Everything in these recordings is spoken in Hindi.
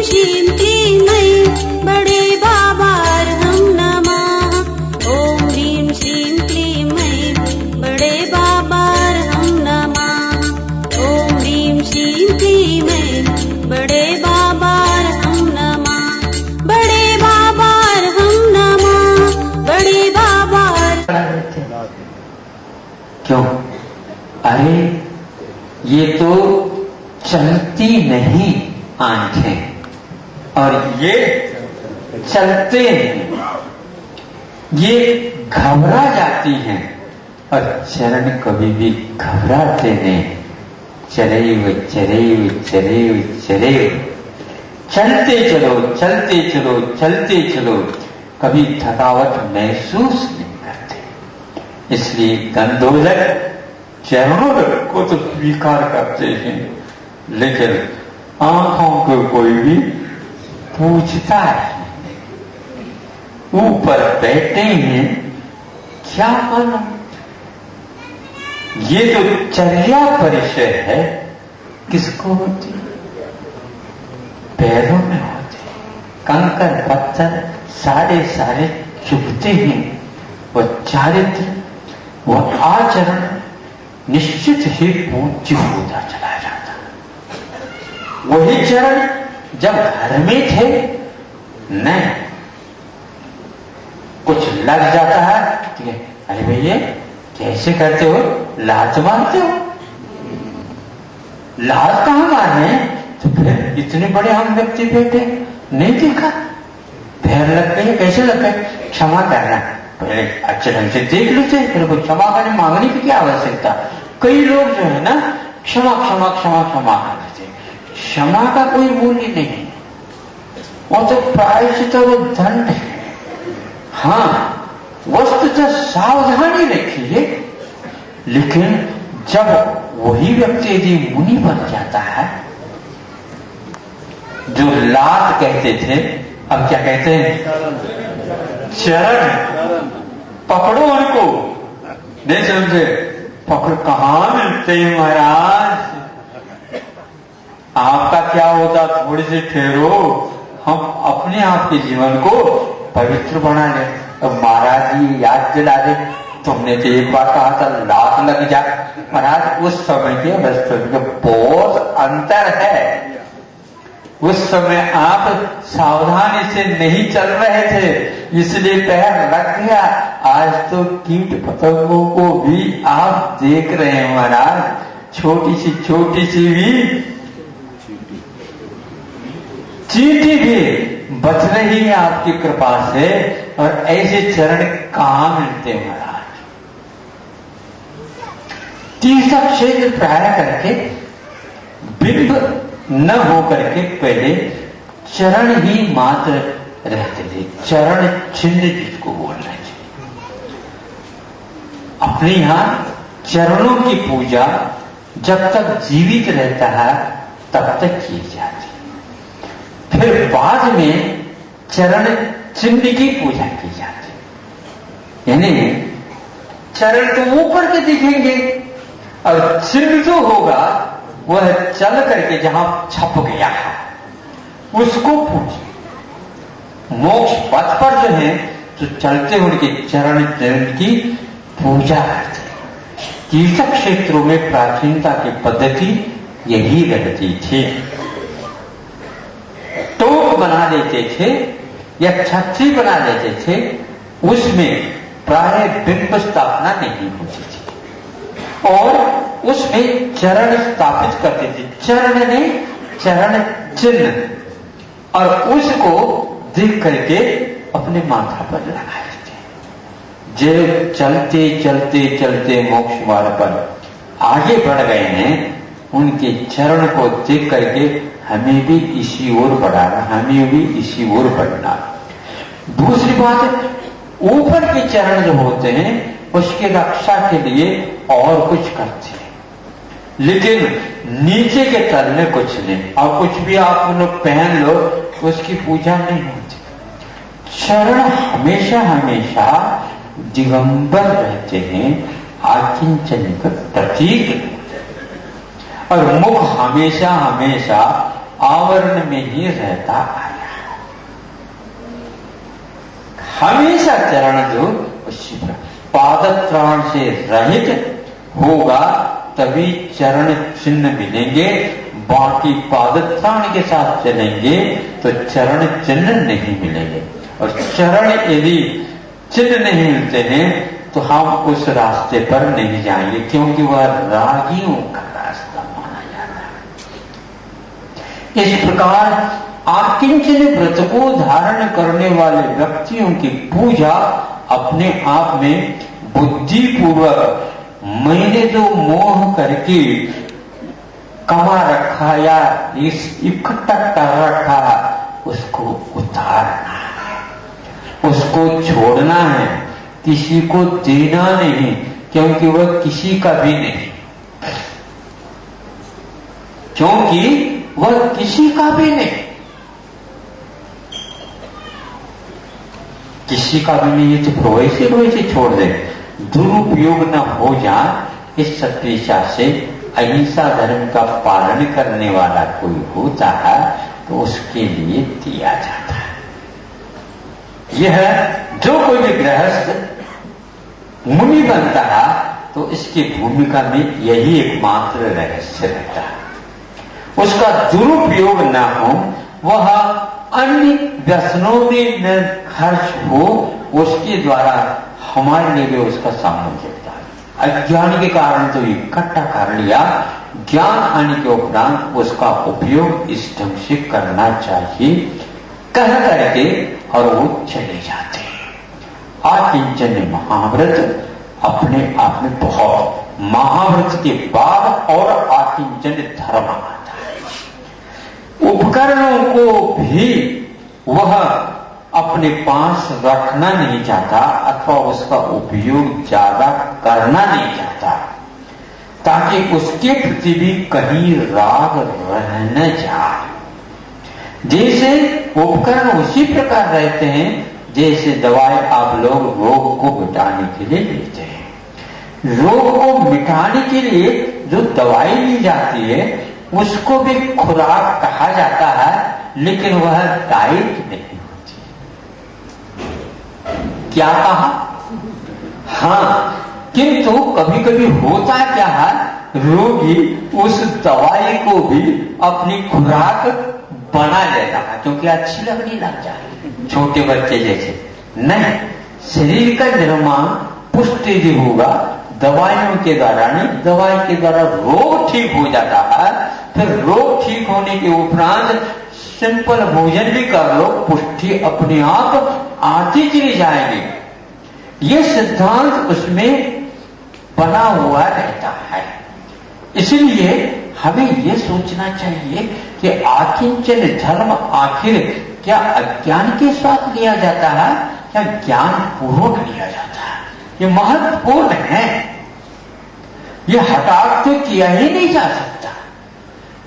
श्रीं क्लीं ऐं बड़े बाबार्हं नमः। ॐ ह्रीं श्रीं क्लीं ऐं बड़े बाबार्हं नमः। ॐ ह्रीं श्रीं क्लीं ऐं बड़े बाबार्हं नमः। बड़े बाबार्हं नमः। बड़े बाबार। क्यों? अरे ये तो चलती नहीं आंखें और ये चलते हैं, ये घबरा जाती हैं और चरण कभी भी घबराते नहीं। चरैव चरैव चरैव चरैव, चलते चलो चलते चलो चलते चलो, कभी थकावट महसूस नहीं करते। इसलिए गंधोदक चरणों को तो स्वीकार करते हैं, लेकिन आंखों को कोई भी पूछता है। ऊपर बैठे हैं, क्या मालूम? ये तो चर्या परिचय है, किसको होती? पैरों में होती। कंकर पत्थर सारे सारे चुभते हैं। वह चारित्र, वह आचरण निश्चित ही पूज्य होता चला जाता। वही चरण जब घर में थे, नहीं कुछ लग जाता है, ठीक है, अरे भैया कैसे करते हो? लात मारते हो? लात कहां मारने? तो फिर इतने बड़े हम व्यक्ति बैठे नहीं देखा, पैर लग गए, कैसे लग गए? क्षमा करना, पहले अच्छे ढंग से देख लेते, फिर को क्षमा करने मांगने की क्या आवश्यकता? कई लोग जो है ना क्षमा क्षमा क्षमा क्षमा करते। क्षमा का कोई मूल्य नहीं, वो तो प्रायश्चित, वो दंड है। हाँ, वस्तुतः सावधानी रखिए, लेकिन जब वही व्यक्ति यदि मुनि बन जाता है, जो लात कहते थे अब क्या कहते हैं? चरण। पकड़ो उनको, नहीं समझे? पकड़ कहां मिलते हैं महाराज? आपका क्या होता? थोड़ी सी ठहरो, हम अपने आप के जीवन को पवित्र बना ले। अब महाराज जी याद दिला दे, तुमने तो एक बार कहा था लात लग जा। महाराज उस समय के अवस्था में बहुत अंतर है। उस समय आप सावधानी से नहीं चल रहे थे, इसलिए पैर लग गया। आज तो कीट पतंगों को भी आप देख रहे हैं महाराज, छोटी सी भी चींटी भी बच रही है आपकी कृपा से। और ऐसे चरण कहां मिलते हैं महाराज? तीसरा क्षेत्र प्राय करके बिंब न हो करके पहले चरण ही मात्र रहते थे। चरण चिन्ह जिसको बोल रहे थे, अपने यहां चरणों की पूजा जब तक जीवित रहता है तब तक की जाती, फिर बाद में चरण चिन्ह की पूजा की जाती। यानी चरण तो ऊपर के दिखेंगे और चिन्ह जो होगा वह चल करके जहां छप गया है उसको पूजे। मोक्ष पथ पर जो है तो चलते उनके चरण की पूजा करते। तीर्थ क्षेत्रों में प्राचीनता की पद्धति यही रहती थी। टोक बना देते थे या छतरी बना देते थे, उसमें प्राय बिंब स्थापना नहीं होती थी और उसमें चरण स्थापित करते थे। चरण नहीं, चरण चिन्ह, और उसको देख करके अपने माथा पर लगाए थे। जो चलते चलते चलते मोक्ष मार्ग पर आगे बढ़ गए हैं, उनके चरण को देख करके हमें भी इसी ओर बढ़ाना, हमें भी इसी ओर बढ़ना। दूसरी बात, ऊपर के चरण जो होते हैं उसकी रक्षा के लिए और कुछ करते हैं, लेकिन नीचे के तल में कुछ नहीं। और कुछ भी आप लोग पहन लो उसकी पूजा नहीं होती। चरण हमेशा हमेशा दिगंबर रहते हैं, आकिंचन का प्रतीक, और मुख हमेशा हमेशा आवरण में ही रहता आया है। हमेशा चरण जो उसी पर पादत्राण से रहित होगा तभी चरण चिन्ह मिलेंगे। बाकी पादत्राण के साथ चलेंगे तो चरण चिन्ह नहीं मिलेंगे। और चरण यदि चिन्ह नहीं मिलते हैं तो हम उस रास्ते पर नहीं जाएंगे, क्योंकि वह रागियों का रास्ता माना जाता है। इस प्रकार आकिंचन व्रत को धारण करने वाले व्यक्तियों की पूजा अपने आप में बुद्धिपूर्वक मैंने जो मोह करके कमा रखा या इस इकट्ठा कर रखा उसको उतारना है, उसको छोड़ना है, किसी को देना नहीं, क्योंकि वह किसी का भी नहीं, क्योंकि वह किसी का भी नहीं, किसी का भी नहीं है तो वैसे छोड़ दे। दुरुपयोग न हो जाए इस सत्विशा से अहिंसा धर्म का पालन करने वाला कोई होता है तो उसके लिए दिया जाता है। यह जो कोई भी गृहस्थ मुनि बनता है तो इसकी भूमिका में यही एकमात्र रहस्य रहता है। उसका दुरुपयोग न हो, वह अन्य व्यसनों में न खर्च हो, उसके द्वारा हमारे लिए भी उसका सामना चलता है। अज्ञान के कारण तो इकट्ठा कर लिया, ज्ञान आने के उपरांत उसका उपयोग इस ढंग से करना चाहिए कह करके और वो चले जाते हैं। आकिंचन महाव्रत अपने आप में बहुत, महाव्रत के बाद और आकिंचन धर्म आता है। उपकरणों को भी वह अपने पास रखना नहीं चाहता अथवा उसका उपयोग ज्यादा करना नहीं चाहता, ताकि उसके प्रति भी कहीं राग रह न जाए। जैसे उपकरण उसी प्रकार रहते हैं जैसे दवाई आप लोग रोग को मिटाने के लिए लेते हैं। रोग को मिटाने के लिए जो दवाई ली जाती है उसको भी खुराक कहा जाता है, लेकिन वह डाइट नहीं होती। क्या कहा? हाँ, किंतु कभी कभी होता क्या है, रोगी उस दवाई को भी अपनी खुराक बना लेता है क्योंकि अच्छी लगने लग जाए, छोटे बच्चे जैसे। नहीं, शरीर का निर्माण पुष्टि भी होगा दवाइयों के द्वारा नहीं, दवाई के द्वारा रोग ठीक हो जाता है। फिर रोग ठीक होने के उपरांत सिंपल भोजन भी कर लो, पुष्टि अपने आप आती चली जाएगी। ये सिद्धांत उसमें बना हुआ रहता है। इसलिए हमें यह सोचना चाहिए कि आकिंचन धर्म आखिर क्या अज्ञान के साथ लिया जाता है या ज्ञान पूर्वक लिया जाता है। ये महत्वपूर्ण है, ये हटाव तो किया ही नहीं जा सकता।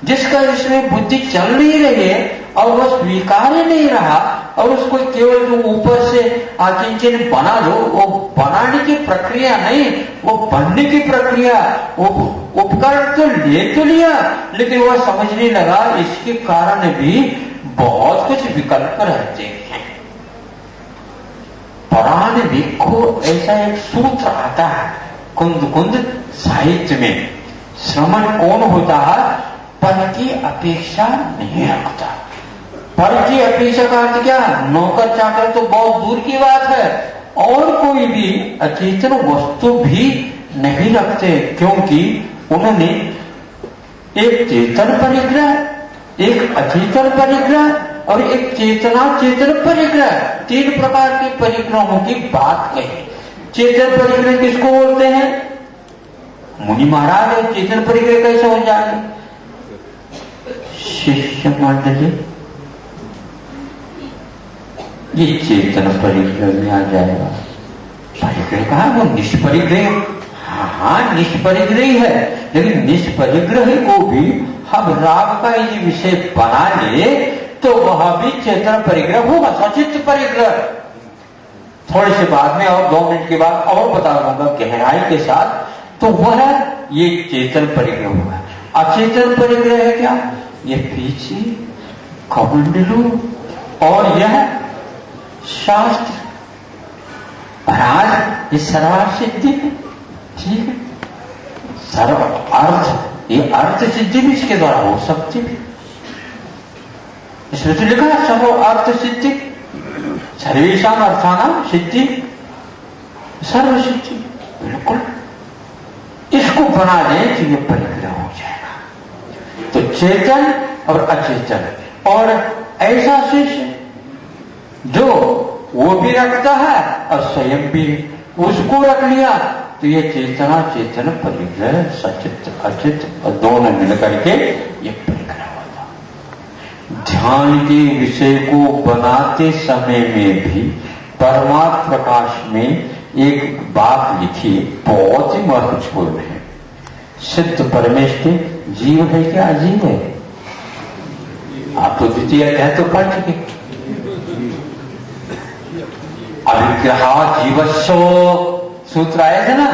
जिसका इसमें बुद्धि चल नहीं रही है और वह स्वीकार ही नहीं रहा और उसको केवल जो ऊपर से आकिंचन बना लो, वो बनाने की प्रक्रिया नहीं, वो बनने की प्रक्रिया। वो उपकरण तो ले तो लिया, लेकिन वह समझने लगा इसके कारण भी बहुत कुछ विकल्प रहते हैं। पुराण देखो, ऐसा एक सूत्र आता है कुंद कुंद साहित्य में, श्रमण कौन होता है? पर की अपेक्षा नहीं रखता। पर की अपेक्षा का अर्थ क्या? नौकर चाकर तो बहुत दूर की बात है, और कोई भी अचेतन वस्तु भी नहीं रखते, क्योंकि उन्होंने एक चेतन परिग्रह, एक अचेतन परिग्रह और एक चेतना चेतन परिग्रह, तीन प्रकार के परिग्रहों की बात कही। चेतन परिग्रह किसको बोलते हैं? मुनि महाराज। चेतन परिग्रह कैसे हो जाए? शिष्य मंडली ये चेतन परिग्रह में आ जाएगा। परिग्रह कहा? वो निष्परिग्रह। हाँ, निष्परिग्रह है, लेकिन निष्परिग्रह को भी हम राग का यदि विषय बना ले तो वह भी चेतन परिग्रह होगा, सचित परिग्रह। थोड़े से बाद में और 2 मिनट के बाद और बता दूंगा गहराई के साथ, तो वह ये चेतन परिग्रह होगा। अचेतन परिग्रह है क्या? ये पीछे कमंडलू और यह शास्त्र महाराज ये सर्वार्थ सिद्धि है, ठीक है, सर्व अर्थ, ये अर्थ सिद्धि भी इसके द्वारा हो सकती है। इसमें तो लिखा है सर्व अर्थ सिद्धि, सर्वेषाम अर्थानाम सिद्धि, सर्व सिद्धि, बिल्कुल। इसको बना दें तो ये परिग्रह हो जाएगा। तो चेतन और अचेतन और ऐसा शिष्य जो वो भी रखता है और स्वयं भी उसको रख लिया, तो ये चेतना चेतन परिग्रह, सचित अचित और दोनों मिलकर के ये परिग्रह होता। ध्यान के विषय को बनाते समय में भी परमात्म प्रकाश में एक बात लिखी, बहुत ही महत्वपूर्ण है। सिद्ध परमेश्वर जीव है क्या अजीव है? आप तो द्वितीय अध्याय तो पढ़ चुके। अविग्रहा जीवस्व सूत्र आए थे ना,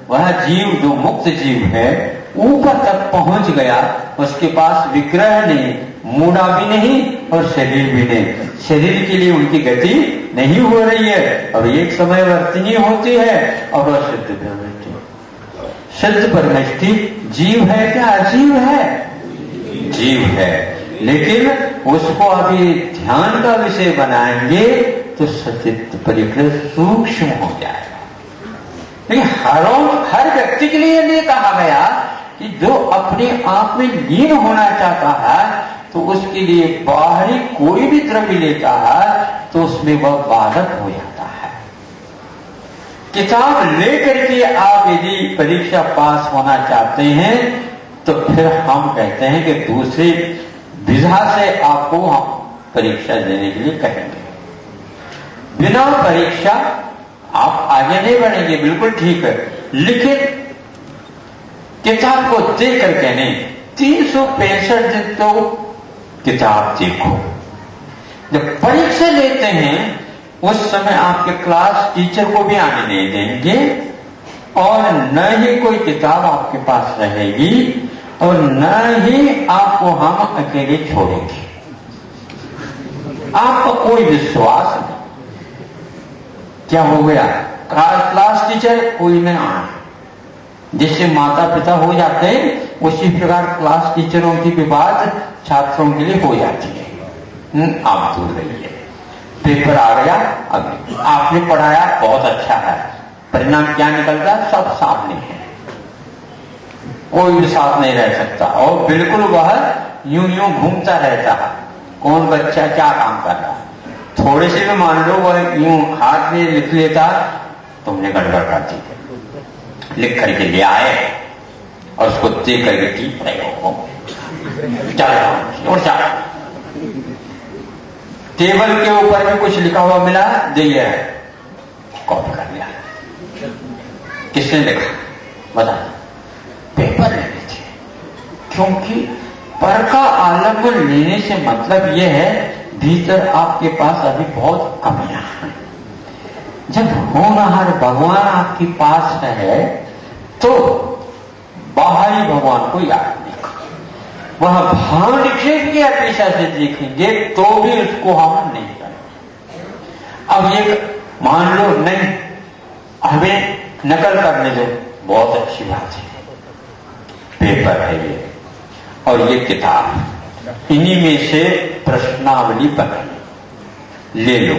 वह जीव जो मुक्त जीव है ऊपर तक पहुंच गया, उसके पास विग्रह नहीं, मूढ़ा भी नहीं और शरीर भी नहीं। शरीर के लिए उनकी गति नहीं हो रही है और एक समय वर्तनी होती है और वह सिद्ध परमेष्टि। सिद्ध परमेष्टि जीव है क्या अजीव है? जीव है, लेकिन उसको अभी ध्यान का विषय बनाएंगे तो सचित परिग्रह सूक्ष्म हो जाएगा। लेकिन हर व्यक्ति के लिए नहीं कहा गया कि जो अपने आप में लीन होना चाहता है तो उसके लिए बाहरी कोई भी द्रव्य लेता है तो उसमें वह बाधक हो जाता है। किताब लेकर के आप यदि परीक्षा पास होना चाहते हैं तो फिर हम कहते हैं कि दूसरी विधा से आपको हम परीक्षा देने के लिए कहेंगे। बिना परीक्षा आप आगे नहीं बढ़ेंगे, बिल्कुल ठीक है, लेकिन किताब को देख करके नहीं, 365 दिन तो किताब देखो। जब परीक्षा लेते हैं उस समय आपके क्लास टीचर को भी आने नहीं देंगे और न ही कोई किताब आपके पास रहेगी और न ही आपको हम अकेले छोड़ेंगे। आपका कोई विश्वास नहीं। क्या हो गया? क्लास टीचर कोई नहीं आना, जिससे माता पिता हो जाते हैं उसी प्रकार क्लास टीचरों की भी बात छात्रों के लिए हो जाती है। आप दूर रहिए, पेपर आ गया, अब आपने पढ़ाया बहुत अच्छा है, परिणाम क्या निकलता सब सामने है, कोई भी साथ नहीं रह सकता और बिल्कुल वह यूं यूं घूमता रहता है, कौन बच्चा क्या काम कर रहा है। थोड़े से भी मान लो वह यूं हाथ में लिख लेता, तुमने गड़बड़ कर दी, लिख करके ले आए और उसको देख करके ठीक रहेगा और चला। टेबल के ऊपर में कुछ लिखा हुआ मिला, दिया है, कॉपी कर लिया। किसने लिखा बता? पेपर ले लीजिए, क्योंकि पर का आलम्बन लेने से मतलब यह है भीतर आपके पास अभी बहुत कमियां हैं। जब होनहार भगवान आपके पास है तो बाहरी भगवान को याद नहीं करो, वह भाव निक्षेप की अपेक्षा से देखेंगे तो भी उसको हम नहीं करेंगे। अब एक मान लो नहीं, हमें नकल करने दो, बहुत अच्छी बात है, पेपर है ये और ये किताब, इन्हीं में से प्रश्नावली बनाई ले लो।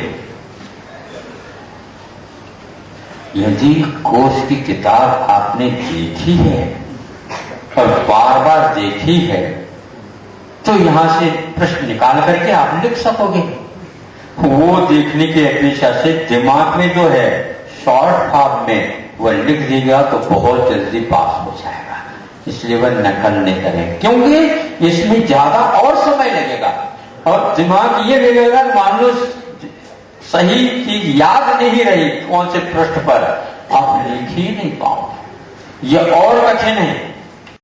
यदि कोर्स की किताब आपने देखी है और बार बार देखी है तो यहां से प्रश्न निकाल करके आप लिख सकोगे। वो देखने की अपेक्षा से दिमाग में जो है शॉर्ट फॉर्म में वह लिख देगा तो बहुत जल्दी पास हो जाएगा। इसलिए वह नकल नहीं करें, क्योंकि इसमें ज्यादा और समय लगेगा और दिमाग ये लगेगा, मान लो सही चीज याद नहीं रही कौन से पृष्ठ पर, आप लिख ही नहीं पाओगे। यह और कठिन है।